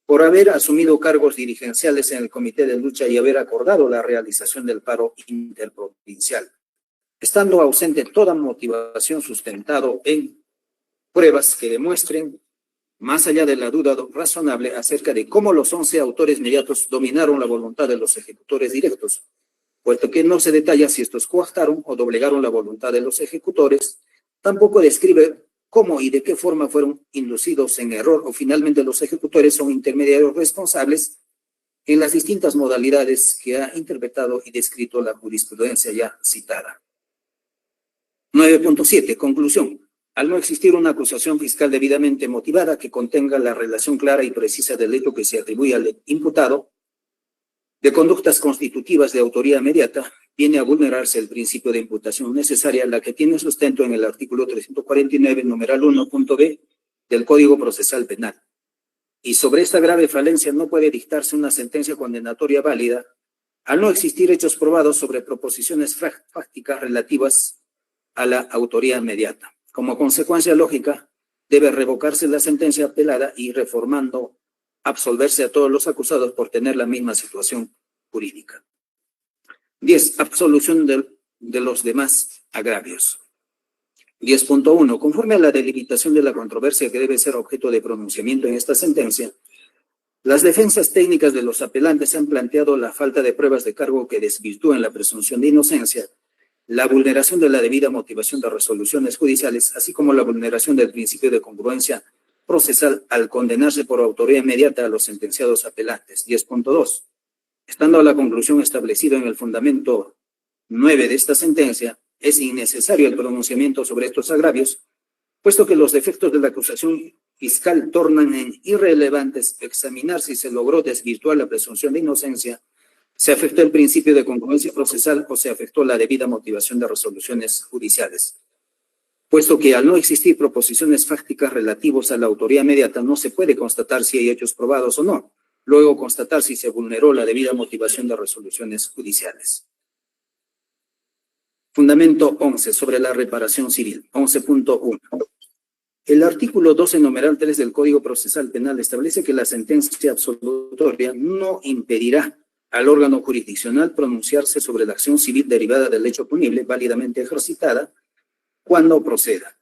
por haber asumido cargos dirigenciales en el Comité de Lucha y haber acordado la realización del paro interprovincial, estando ausente toda motivación sustentado en pruebas que demuestren, más allá de la duda razonable, acerca de cómo los 11 autores inmediatos dominaron la voluntad de los ejecutores directos, puesto que no se detalla si estos coactaron o doblegaron la voluntad de los ejecutores, tampoco describe cómo y de qué forma fueron inducidos en error o finalmente los ejecutores son intermediarios responsables en las distintas modalidades que ha interpretado y descrito la jurisprudencia ya citada. 9.7. Conclusión. Al no existir una acusación fiscal debidamente motivada que contenga la relación clara y precisa del hecho que se atribuye al imputado, de conductas constitutivas de autoría inmediata, viene a vulnerarse el principio de imputación necesaria, la que tiene sustento en el artículo 349, numeral 1.b del Código Procesal Penal. Y sobre esta grave falencia no puede dictarse una sentencia condenatoria válida al no existir hechos probados sobre proposiciones fácticas relativas a la autoría inmediata. Como consecuencia lógica, debe revocarse la sentencia apelada y reformando absolverse a todos los acusados por tener la misma situación jurídica. 10. Absolución de los demás agravios. 10.1. Conforme a la delimitación de la controversia que debe ser objeto de pronunciamiento en esta sentencia, las defensas técnicas de los apelantes han planteado la falta de pruebas de cargo que desvirtúen la presunción de inocencia, la vulneración de la debida motivación de resoluciones judiciales, así como la vulneración del principio de congruencia procesal al condenarse por autoría inmediata a los sentenciados apelantes. 10.2. Estando a la conclusión establecida en el fundamento 9 de esta sentencia, es innecesario el pronunciamiento sobre estos agravios, puesto que los defectos de la acusación fiscal tornan en irrelevantes examinar si se logró desvirtuar la presunción de inocencia, se afectó el principio de congruencia procesal o se afectó la debida motivación de resoluciones judiciales. Puesto que al no existir proposiciones fácticas relativas a la autoría inmediata, no se puede constatar si hay hechos probados o no, luego constatar si se vulneró la debida motivación de resoluciones judiciales. Fundamento 11 sobre la reparación civil. 11.1. El artículo 12, numeral 3 del Código Procesal Penal establece que la sentencia absolutoria no impedirá al órgano jurisdiccional pronunciarse sobre la acción civil derivada del hecho punible válidamente ejercitada cuando proceda.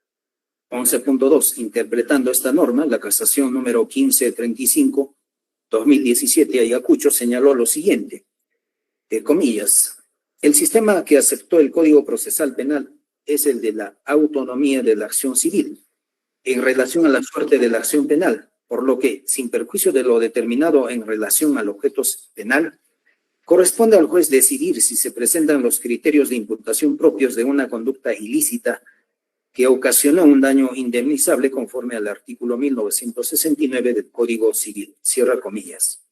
11.2. Interpretando esta norma, la casación número 1535-2017 Ayacucho señaló lo siguiente, comillas, el sistema que aceptó el Código Procesal Penal es el de la autonomía de la acción civil en relación a la suerte de la acción penal, por lo que, sin perjuicio de lo determinado en relación al objeto penal, Corresponde al juez decidir si se presentan los criterios de imputación propios de una conducta ilícita que ocasionó un daño indemnizable conforme al artículo 1969 del Código Civil. Cierra comillas.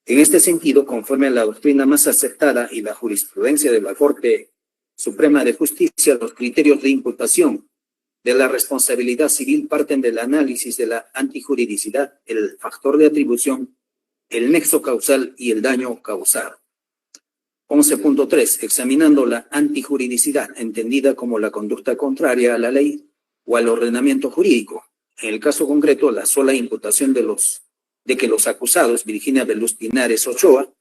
En este sentido, conforme a la doctrina más aceptada y la jurisprudencia de la Corte Suprema de Justicia, los criterios de imputación de la responsabilidad civil parten del análisis de la antijuridicidad, el factor de atribución, el nexo causal y el daño causado. 11.3. Examinando la antijuridicidad, entendida como la conducta contraria a la ley o al ordenamiento jurídico. En el caso concreto, la sola imputación de que los acusados, Virginia Veluz Pinares Ochoa,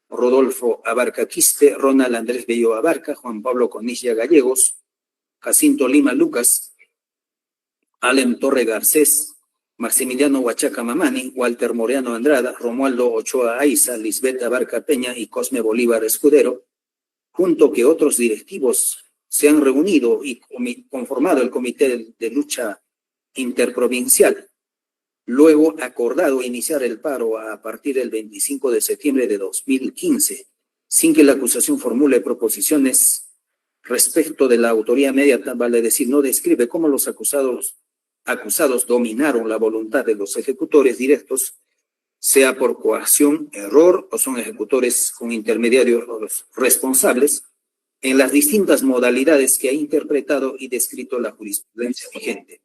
Rodolfo Abarca Quispe, Ronald Andrés Bello Abarca, Juan Pablo Conilla Gallegos, Jacinto Lima Lucas, Alem Torre Garcés, Maximiliano Huachaca Mamani, Walter Moreano Andrada, Romualdo Ochoa Aiza, Lisbeth Abarca Peña y Cosme Bolívar Escudero, junto que otros directivos se han reunido y conformado el Comité de Lucha Interprovincial. Luego acordado iniciar el paro a partir del 25 de septiembre de 2015, sin que la acusación formule proposiciones respecto de la autoría inmediata, vale decir, no describe cómo los acusados dominaron la voluntad de los ejecutores directos, sea por coacción, error o son ejecutores con intermediarios responsables, en las distintas modalidades que ha interpretado y descrito la jurisprudencia vigente.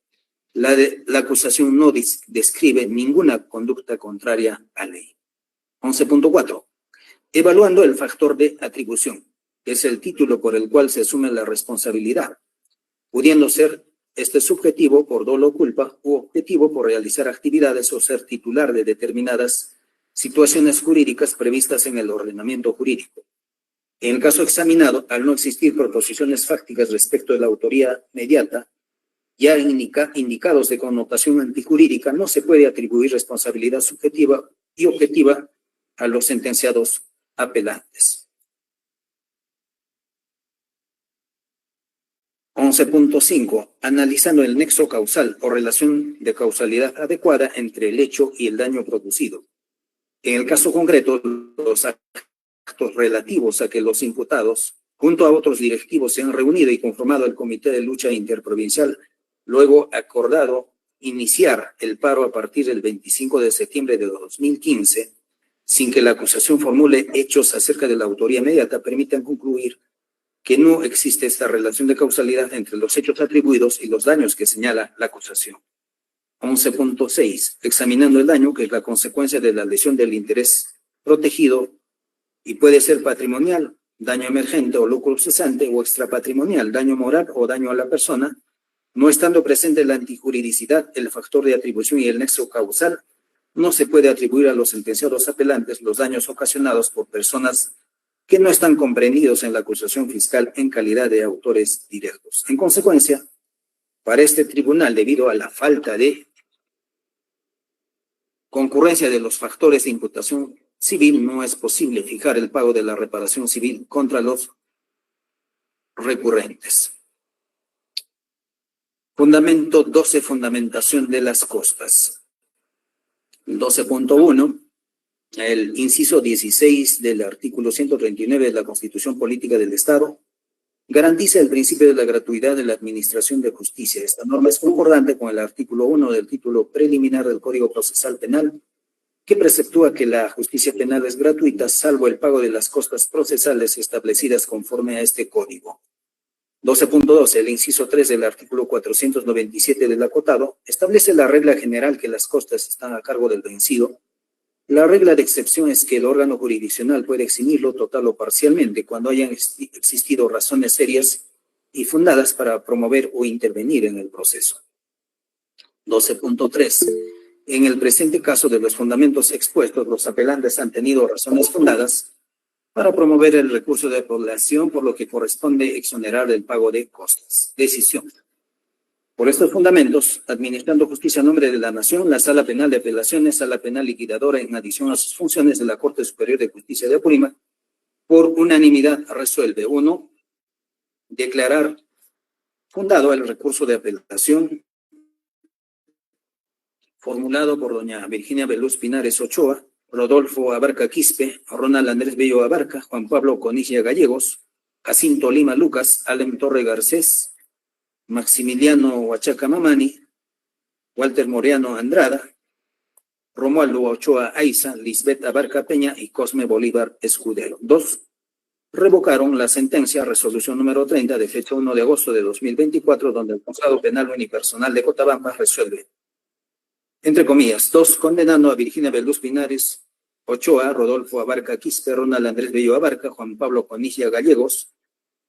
La acusación no describe ninguna conducta contraria a ley. 11.4. Evaluando el factor de atribución, que es el título por el cual se asume la responsabilidad, pudiendo ser este subjetivo por dolo o culpa u objetivo por realizar actividades o ser titular de determinadas situaciones jurídicas previstas en el ordenamiento jurídico. En el caso examinado, al no existir proposiciones fácticas respecto de la autoría mediata, ya indicados de connotación antijurídica, no se puede atribuir responsabilidad subjetiva y objetiva a los sentenciados apelantes. 11.5. Analizando el nexo causal o relación de causalidad adecuada entre el hecho y el daño producido. En el caso concreto, los actos relativos a que los imputados, junto a otros directivos, se han reunido y conformado el Comité de Lucha Interprovincial, luego acordado iniciar el paro a partir del 25 de septiembre de 2015, sin que la acusación formule hechos acerca de la autoría inmediata, permitan concluir que no existe esta relación de causalidad entre los hechos atribuidos y los daños que señala la acusación. 11.6. Examinando el daño, que es la consecuencia de la lesión del interés protegido y puede ser patrimonial, daño emergente o lucro cesante, o extrapatrimonial, daño moral o daño a la persona, no estando presente la antijuridicidad, el factor de atribución y el nexo causal, no se puede atribuir a los sentenciados apelantes los daños ocasionados por personas que no están comprendidos en la acusación fiscal en calidad de autores directos. En consecuencia, para este tribunal, debido a la falta de concurrencia de los factores de imputación civil, no es posible fijar el pago de la reparación civil contra los recurrentes. Fundamento 12, fundamentación de las costas. 12.1. El inciso 16 del artículo 139 de la Constitución Política del Estado garantiza el principio de la gratuidad de la administración de justicia. Esta norma es concordante con el artículo 1 del título preliminar del Código Procesal Penal, que preceptúa que la justicia penal es gratuita, salvo el pago de las costas procesales establecidas conforme a este código. 12.2. El inciso 3 del artículo 497 del acotado establece la regla general que las costas están a cargo del vencido. La regla de excepción es que el órgano jurisdiccional puede eximirlo total o parcialmente cuando hayan existido razones serias y fundadas para promover o intervenir en el proceso. 12.3. En el presente caso de los fundamentos expuestos, los apelantes han tenido razones fundadas para promover el recurso de apelación, por lo que corresponde exonerar el pago de costas. Decisión. Por estos fundamentos, administrando justicia a nombre de la Nación, la Sala Penal de Apelaciones, Sala Penal Liquidadora, en adición a sus funciones de la Corte Superior de Justicia de Apurímac, por unanimidad resuelve: 1. Declarar fundado el recurso de apelación formulado por doña Virginia Veluz Pinares Ochoa, Rodolfo Abarca Quispe, Ronald Andrés Bello Abarca, Juan Pablo Conilla Gallegos, Jacinto Lima Lucas, Alem Torre Garcés, Maximiliano Huachaca Mamani, Walter Moreano Andrada, Romualdo Ochoa Aiza, Lisbeth Abarca Peña y Cosme Bolívar Escudero. 2. Revocaron la sentencia resolución número 30 de fecha 1 de agosto de 2024, donde el Juzgado Penal Unipersonal de Cotabamba resuelve, entre comillas, 2, condenando a Virginia Beluz Pinares Ochoa, Rodolfo Abarca Quispe, Ronald Andrés Bello Abarca, Juan Pablo Conilla Gallegos,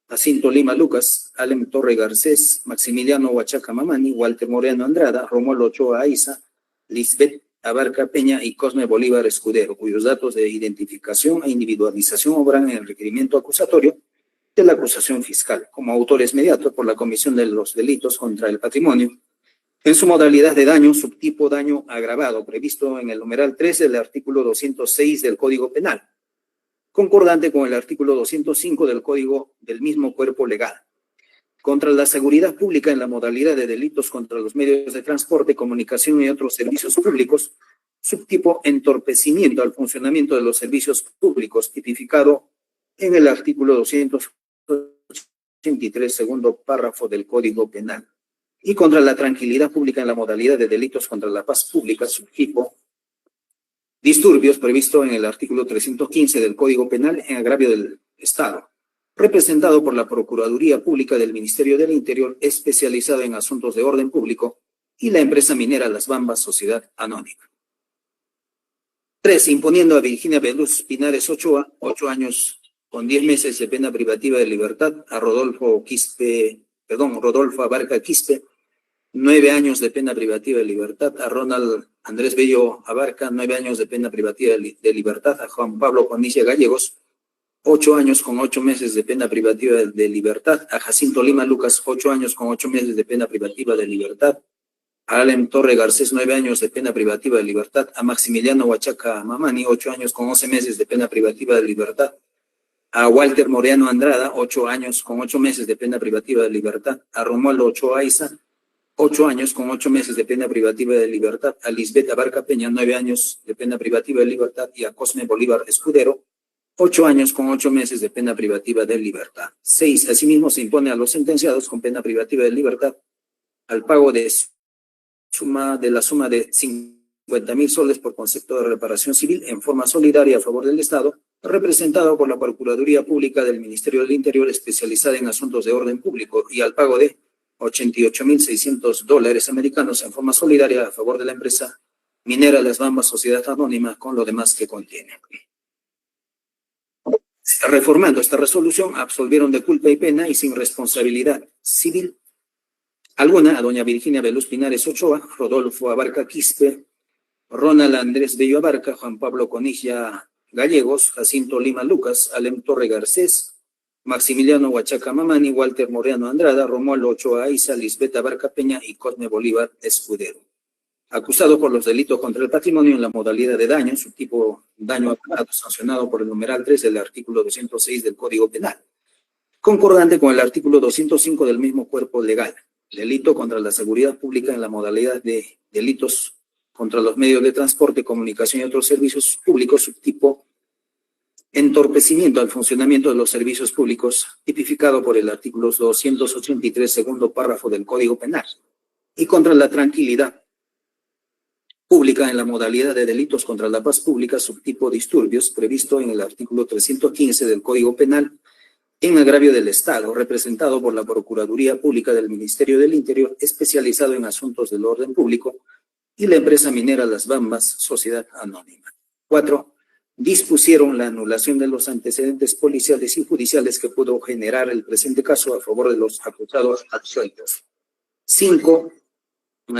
Jacinto Lima Lucas, Alem Torre Garcés, Maximiliano Huachaca Mamani, Walter Moreno Andrada, Romualdo Ochoa Aiza, Lisbeth Abarca Peña y Cosme Bolívar Escudero, cuyos datos de identificación e individualización obran en el requerimiento acusatorio de la acusación fiscal, como autores mediatos por la comisión de los delitos contra el patrimonio, en su modalidad de daño, subtipo daño agravado, previsto en el numeral 13 del artículo 206 del Código Penal, concordante con el artículo 205 del Código del mismo cuerpo legal, contra la seguridad pública en la modalidad de delitos contra los medios de transporte, comunicación y otros servicios públicos, subtipo entorpecimiento al funcionamiento de los servicios públicos, tipificado en el artículo 283, segundo párrafo del Código Penal, y contra la tranquilidad pública en la modalidad de delitos contra la paz pública, subtipo disturbios, previsto en el artículo 315 del Código Penal en agravio del Estado, representado por la Procuraduría Pública del Ministerio del Interior, especializada en asuntos de orden público, y la empresa minera Las Bambas Sociedad Anónima. 3. Imponiendo a Virginia Beluz Pinares Ochoa, 8 años con 10 meses de pena privativa de libertad, a Rodolfo Abarca Quispe, 9 años de pena privativa de libertad, a Ronald Andrés Bello Abarca, 9 años de pena privativa de libertad, a Juan Pablo Conilla Gallegos, 8 años con 8 meses de pena privativa de libertad, a Jacinto Lima Lucas, 8 años con 8 meses de pena privativa de libertad, a Alem Torre Garcés, 9 años de pena privativa de libertad, a Maximiliano Huachaca Mamani, 8 años con 11 meses de pena privativa de libertad, a Walter Moreano Andrada, 8 años con 8 meses de pena privativa de libertad, a Romualdo Ochoa Aiza, 8 años con 8 meses de pena privativa de libertad, a Lisbeth Abarca Peña, 9 años de pena privativa de libertad, y a Cosme Bolívar Escudero, 8 años con 8 meses de pena privativa de libertad. 6. Asimismo, se impone a los sentenciados con pena privativa de libertad al pago de la suma de 50,000 soles por concepto de reparación civil en forma solidaria a favor del Estado, representado por la Procuraduría Pública del Ministerio del Interior, especializada en asuntos de orden público, y al pago de $88,600 americanos en forma solidaria a favor de la empresa minera Las Bambas Sociedad Anónima, con lo demás que contiene. Reformando esta resolución, absolvieron de culpa y pena y sin responsabilidad civil alguna a doña Virginia Beluz Pinares Ochoa, Rodolfo Abarca Quispe, Ronald Andrés Bello Abarca, Juan Pablo Conilla Gallegos, Jacinto Lima Lucas, Alem Torre Garcés, Maximiliano Huachaca Mamani, Walter Moreano Andrada, Romualdo Ochoa Aiza, Lisbeth Abarca Peña y Cosme Bolívar Escudero, acusado por los delitos contra el patrimonio en la modalidad de daño, subtipo daño agravado, sancionado por el numeral 3 del artículo 206 del Código Penal, concordante con el artículo 205 del mismo cuerpo legal, delito contra la seguridad pública en la modalidad de delitos contra los medios de transporte, comunicación y otros servicios públicos, subtipo entorpecimiento al funcionamiento de los servicios públicos, tipificado por el artículo 283, segundo párrafo del Código Penal, y contra la tranquilidad pública en la modalidad de delitos contra la paz pública, subtipo disturbios, previsto en el artículo 315 del Código Penal, en agravio del Estado, representado por la Procuraduría Pública del Ministerio del Interior, especializado en asuntos del orden público, y la empresa minera Las Bambas Sociedad Anónima. 4. Dispusieron la anulación de los antecedentes policiales y judiciales que pudo generar el presente caso a favor de los acusados absueltos. 5.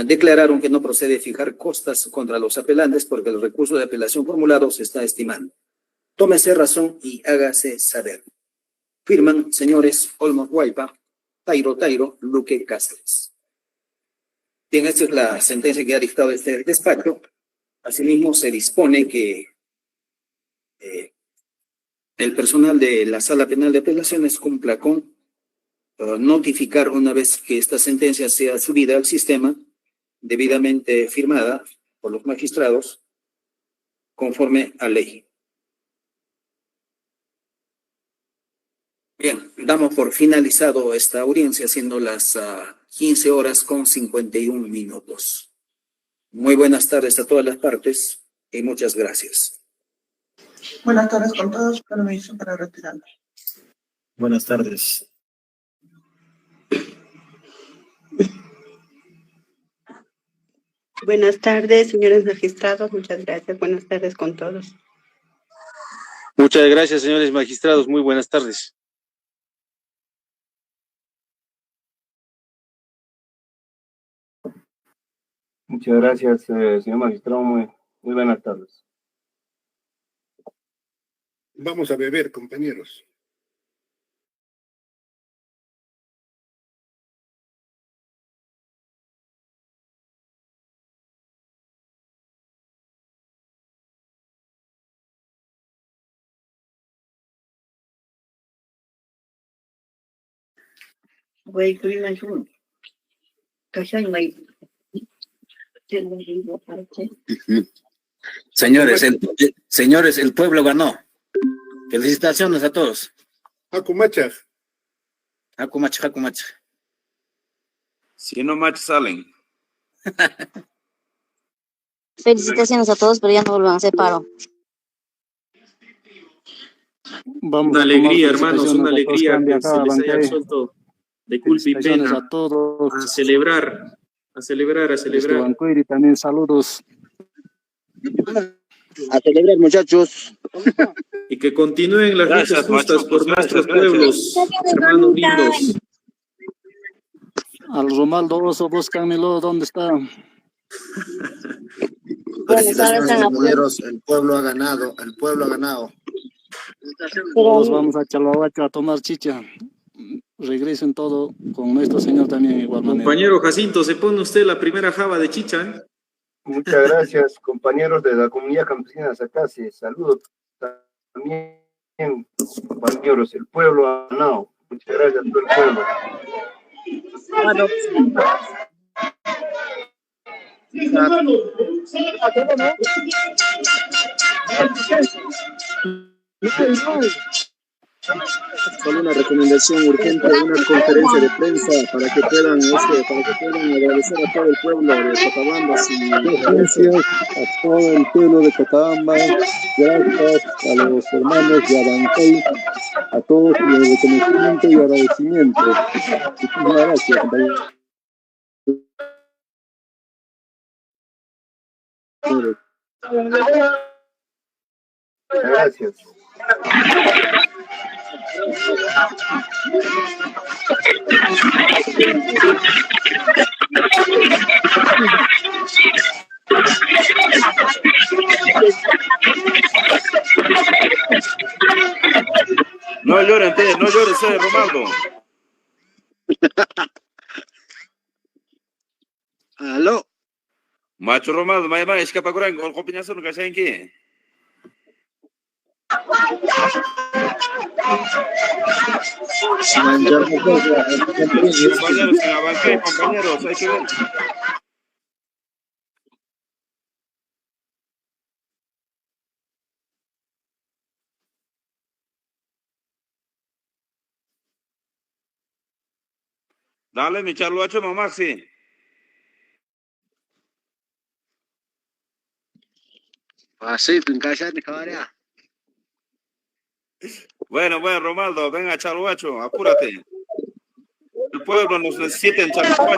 Declararon que no procede fijar costas contra los apelantes porque el recurso de apelación formulado se está estimando. Tómese razón y hágase saber. Firman señores Olmos Guaypa, Tairo, Luque Cáceres. Bien, esta es la sentencia que ha dictado este despacho. Asimismo, se dispone que el personal de la Sala Penal de Apelaciones cumpla con notificar, una vez que esta sentencia sea subida al sistema, debidamente firmada por los magistrados, conforme a ley. Bien, damos por finalizado esta audiencia, siendo las 15:51. Muy buenas tardes a todas las partes y muchas gracias. Buenas tardes con todos. Permiso para retirarme. Buenas tardes. Buenas tardes, señores magistrados. Muchas gracias. Buenas tardes con todos. Muchas gracias, señores magistrados. Muy buenas tardes. Muchas gracias, señor magistrado. Muy buenas tardes. Vamos a beber, compañeros. Señores, el pueblo ganó. Felicitaciones a todos. Hakumachaj. Hakumachaj. Si no match salen. Felicitaciones a todos, pero ya no vuelvan a hacer paro. Una alegría, hermanos, una alegría que se les haya absuelto de culpa y pena. A todos. A celebrar. Y también saludos. A celebrar, muchachos. Y que continúen las luchas justas por nuestros pueblos, hermanos lindos. Al Romaldo Oso, búscamelo, ¿dónde está? Felicitaciones, compañeros. El pueblo ha ganado. Todos vamos a Chalahuacho a tomar chicha. Regresen todo con nuestro señor también de igual manera. Compañero Jacinto, se pone usted la primera java de chicha, ¿eh? Muchas gracias, compañeros de la comunidad campesina de Zacase. Saludos también, compañeros. El pueblo ha ganado. Muchas gracias a todo el pueblo. Solo una recomendación urgente, una conferencia de prensa para que puedan agradecer a todo el pueblo de Cochabamba. Gracias a todo el pueblo de Cochabamba, gracias a los hermanos de Abancay, a todos el reconocimiento y agradecimiento. Muchísimas gracias, compañeros. Gracias. No lloren, Romaldo. Aló. Macho Romaldo, may escapa kurang con combinación que saben qué. Compañeros, hay que ver. Dale, mi charluacho, no, Maxi. Así, en casa de cabaret. Bueno, Romaldo, venga, charluacho, apúrate. El pueblo nos necesita en charluacho.